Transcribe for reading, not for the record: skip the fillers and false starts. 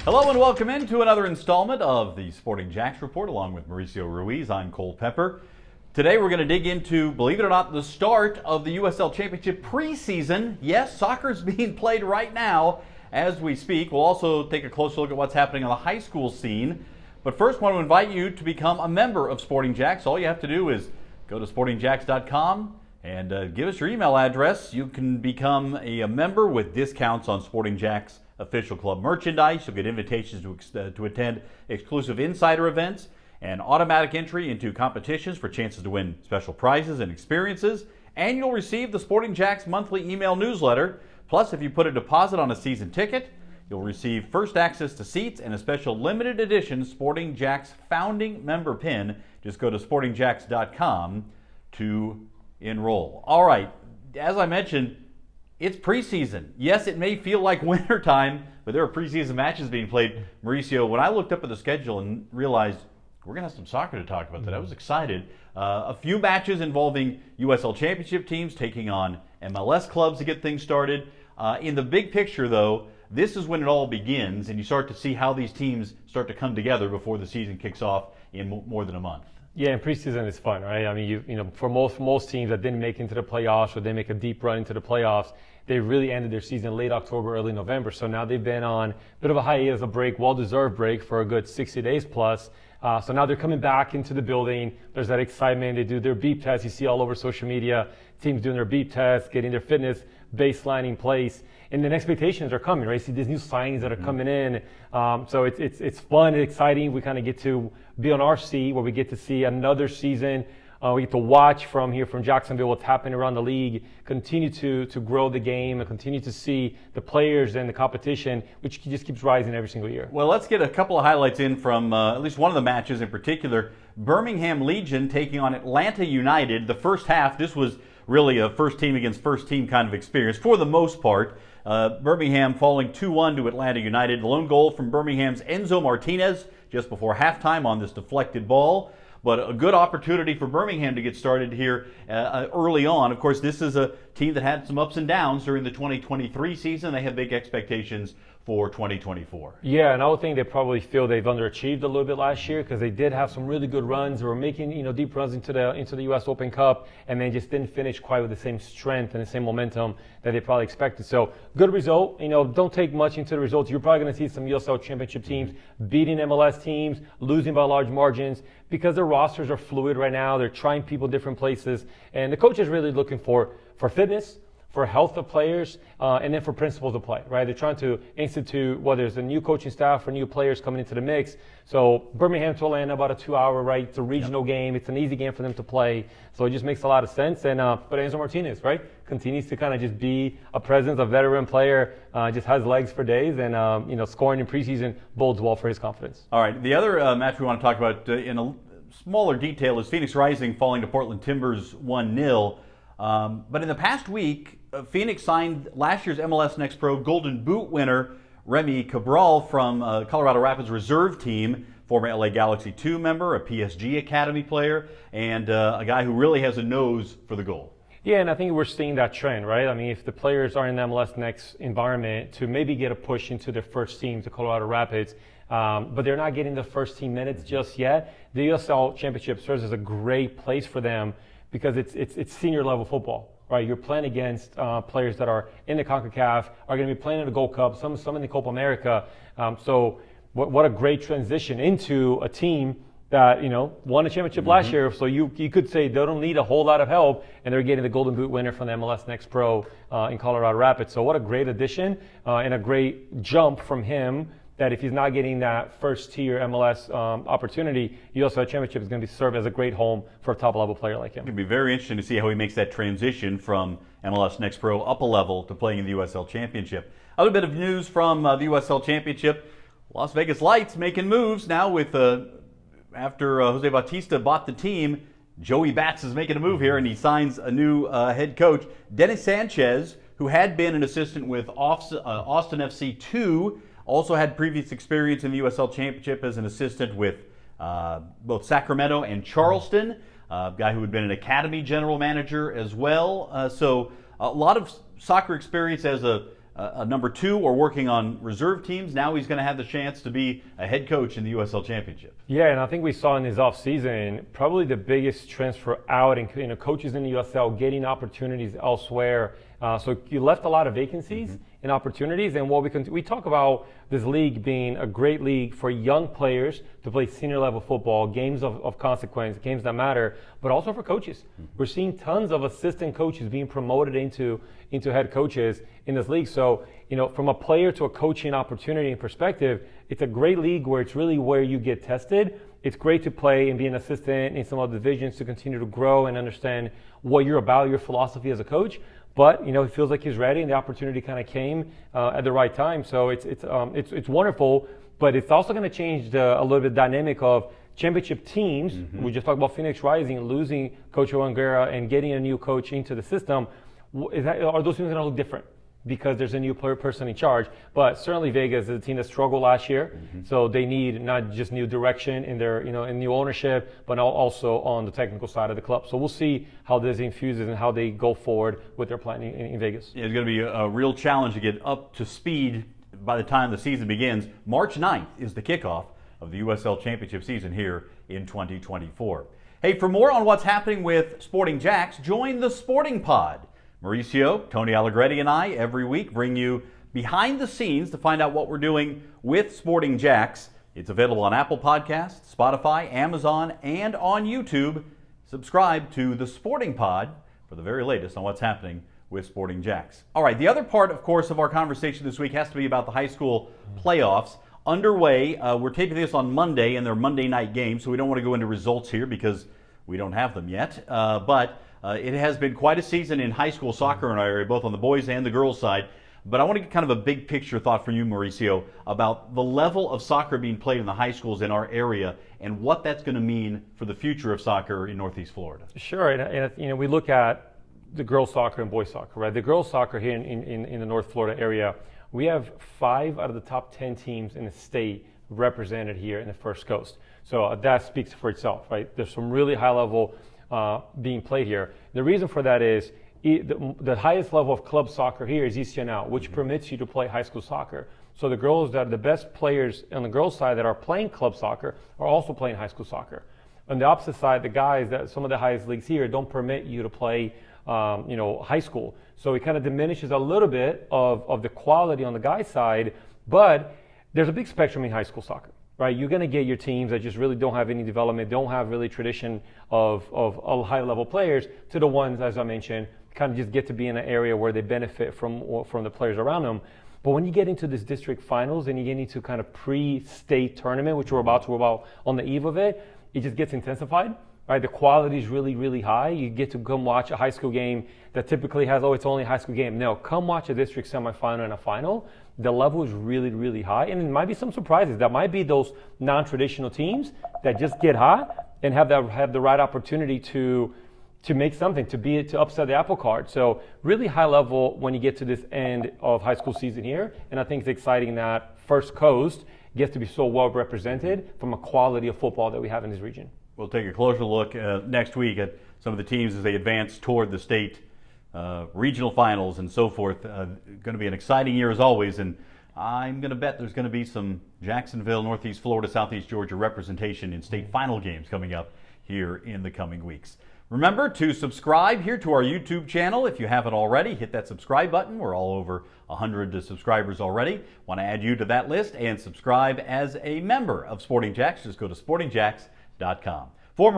Hello and welcome into another installment of the Sporting Jacks Report along with Mauricio Ruiz. I'm Cole Pepper. Today we're going to dig into, believe it or not, the start of the USL Championship preseason. Yes, soccer's being played right now as we speak. We'll also take a closer look at what's happening on the high school scene. But first, I want to invite you to become a member of Sporting Jacks. All you have to do is go to sportingjacks.com and give us your email address. You can become a member with discounts on Sporting Jacks official club merchandise. You'll get invitations to attend exclusive insider events and automatic entry into competitions for chances to win special prizes and experiences. And you'll receive the Sporting Jacks monthly email newsletter. Plus, if you put a deposit on a season ticket, you'll receive first access to seats and a special limited edition Sporting Jacks founding member pin. Just go to sportingjacks.com to enroll. All right, as I mentioned, it's preseason. Yes, it may feel like wintertime, but there are preseason matches being played. Mauricio, when I looked up at the schedule and realized we're going to have some soccer to talk about today, I was excited. A few matches involving USL Championship teams taking on MLS clubs to get things started. In the big picture, though, this is when it all begins, and you start to see how these teams start to come together before the season kicks off in more than a month. Yeah, and preseason is fun, right? I mean, you know, for most teams that didn't make it into the playoffs or they make a deep run into the playoffs, they really ended their season late October, early November. So now they've been on a bit of a hiatus, a break, well-deserved break for a good 60 days plus. So now they're coming back into the building. There's that excitement. They do their beep tests. You see all over social media, teams doing their beep tests, getting their fitness baseline in place. And then expectations are coming, right? You see these new signings that are coming in. So it's fun and exciting. We kind of get to be on our seat where we get to see another season. We get to watch from Jacksonville what's happening around the league, continue to grow the game and continue to see the players and the competition, which just keeps rising every single year. Well, let's get a couple of highlights in from at least one of the matches in particular. Birmingham Legion taking on Atlanta United. The first half, this was really a first team against first team kind of experience for the most part. Birmingham falling 2-1 to Atlanta United. The lone goal from Birmingham's Enzo Martinez just before halftime on this deflected ball. But a good opportunity for Birmingham to get started here early on. Of course, this is a team that had some ups and downs during the 2023 season. They have big expectations for 2024. Yeah, and I would think they probably feel they've underachieved a little bit last year because they did have some really good runs. They were making deep runs into the U.S. Open Cup, and they just didn't finish quite with the same strength and the same momentum that they probably expected. So good result. Don't take much into the results. You're probably going to see some USL Championship teams beating MLS teams, losing by large margins because their rosters are fluid right now. They're trying people different places, and the coach is really looking for fitness, for health of players, and then for principles of play, right? They're trying to institute whether there's a new coaching staff or new players coming into the mix. So Birmingham to Atlanta, about a 2-hour, right? It's a regional game. It's an easy game for them to play. So it just makes a lot of sense. And but Enzo Martinez, right, continues to kind of just be a presence, a veteran player, just has legs for days, and scoring in preseason bodes well for his confidence. All right, the other match we want to talk about in a smaller detail is Phoenix Rising falling to Portland Timbers 1-0. But in the past week, Phoenix signed last year's MLS Next Pro Golden Boot winner Remy Cabral from Colorado Rapids reserve team, former LA Galaxy 2 member, a PSG Academy player, and a guy who really has a nose for the goal. Yeah, and I think we're seeing that trend, right? I mean, if the players are in the MLS Next environment to maybe get a push into their first team to Colorado Rapids, but they're not getting the first team minutes just yet, the USL Championship serves as a great place for them because it's senior level football. Right, you're playing against players that are in the CONCACAF, are going to be playing in the Gold Cup, some in the Copa America. So what a great transition into a team that won a championship last year. So you could say they don't need a whole lot of help, and they're getting the Golden Boot winner from the MLS Next Pro in Colorado Rapids. So what a great addition and a great jump from him. That if he's not getting that first-tier MLS opportunity, USL Championship is going to serve as a great home for a top-level player like him. It's going to be very interesting to see how he makes that transition from MLS Next Pro up a level to playing in the USL Championship. Other bit of news from the USL Championship, Las Vegas Lights making moves now with after Jose Bautista bought the team, Joey Bats is making a move here, and he signs a new head coach, Dennis Sanchez, who had been an assistant with Austin FC 2, also had previous experience in the USL Championship as an assistant with both Sacramento and Charleston, a guy who had been an academy general manager as well. So a lot of soccer experience as a a number 2 or working on reserve teams. Now he's going to have the chance to be a head coach in the USL Championship. Yeah, and I think we saw in his offseason probably the biggest transfer out in coaches in the USL getting opportunities elsewhere. So you left a lot of vacancies and opportunities. And what we talk about this league being a great league for young players to play senior level football, games of consequence, games that matter, but also for coaches. We're seeing tons of assistant coaches being promoted into head coaches in this league. So, from a player to a coaching opportunity and perspective, it's a great league where it's really where you get tested. It's great to play and be an assistant in some of the divisions to continue to grow and understand what you're about, your philosophy as a coach. But it feels like he's ready, and the opportunity kind of came at the right time. So it's wonderful, but it's also going to change a little bit dynamic of championship teams. We just talked about Phoenix Rising losing Coach Owangara and getting a new coach into the system. Are those things going to look different because there's a new person in charge? But certainly Vegas is a team that struggled last year, so they need not just new direction in their in new ownership, but also on the technical side of the club. So we'll see how this infuses and how they go forward with their plan in Vegas. It's going to be a real challenge to get up to speed by the time the season begins. March 9th is the kickoff of the USL Championship season here in 2024. Hey, for more on what's happening with Sporting Jacks, join the Sporting Pod. Mauricio, Tony Allegretti, and I every week bring you behind the scenes to find out what we're doing with Sporting Jacks. It's available on Apple Podcasts, Spotify, Amazon, and on YouTube. Subscribe to the Sporting Pod for the very latest on what's happening with Sporting Jacks. All right, the other part, of course, of our conversation this week has to be about the high school playoffs. Underway, we're taping this on Monday, and they're Monday night games, so we don't want to go into results here because we don't have them yet. But it has been quite a season in high school soccer in our area, both on the boys and the girls side. But I want to get kind of a big picture thought from you, Mauricio, about the level of soccer being played in the high schools in our area and what that's going to mean for the future of soccer in Northeast Florida. Sure, and we look at the girls soccer and boys soccer, right? The girls soccer here in the North Florida area, we have 5 out of the top 10 teams in the state represented here in the First Coast. So that speaks for itself, right? There's some really high level being played here. The reason for that is the highest level of club soccer here is ECNL, which permits you to play high school soccer. So the girls that are the best players on the girls' side that are playing club soccer are also playing high school soccer. On the opposite side, the guys that some of the highest leagues here don't permit you to play high school. So it kind of diminishes a little bit of the quality on the guys' side, but there's a big spectrum in high school soccer. Right, you're going to get your teams that just really don't have any development, don't have really tradition of high-level players, to the ones, as I mentioned, kind of just get to be in an area where they benefit from the players around them. But when you get into this district finals and you get into kind of pre-state tournament, which we're about on the eve of it, it just gets intensified. Right, the quality is really, really high. You get to come watch a high school game that typically has, it's only a high school game. No, come watch a district semifinal and a final. The level is really, really high, and there might be some surprises. That might be those non-traditional teams that just get hot and have the right opportunity to make something, to upset the apple cart. So really high level when you get to this end of high school season here, and I think it's exciting that First Coast gets to be so well represented from a quality of football that we have in this region. We'll take a closer look next week at some of the teams as they advance toward the state regional finals and so forth. Going to be an exciting year as always, and I'm going to bet there's going to be some Jacksonville, Northeast Florida, Southeast Georgia representation in state final games coming up here in the coming weeks. Remember to subscribe here to our YouTube channel if you haven't already. Hit that subscribe button. We're all over 100 subscribers already. Want to add you to that list and subscribe as a member of Sporting Jacks. Just go to sportingjacks.com. For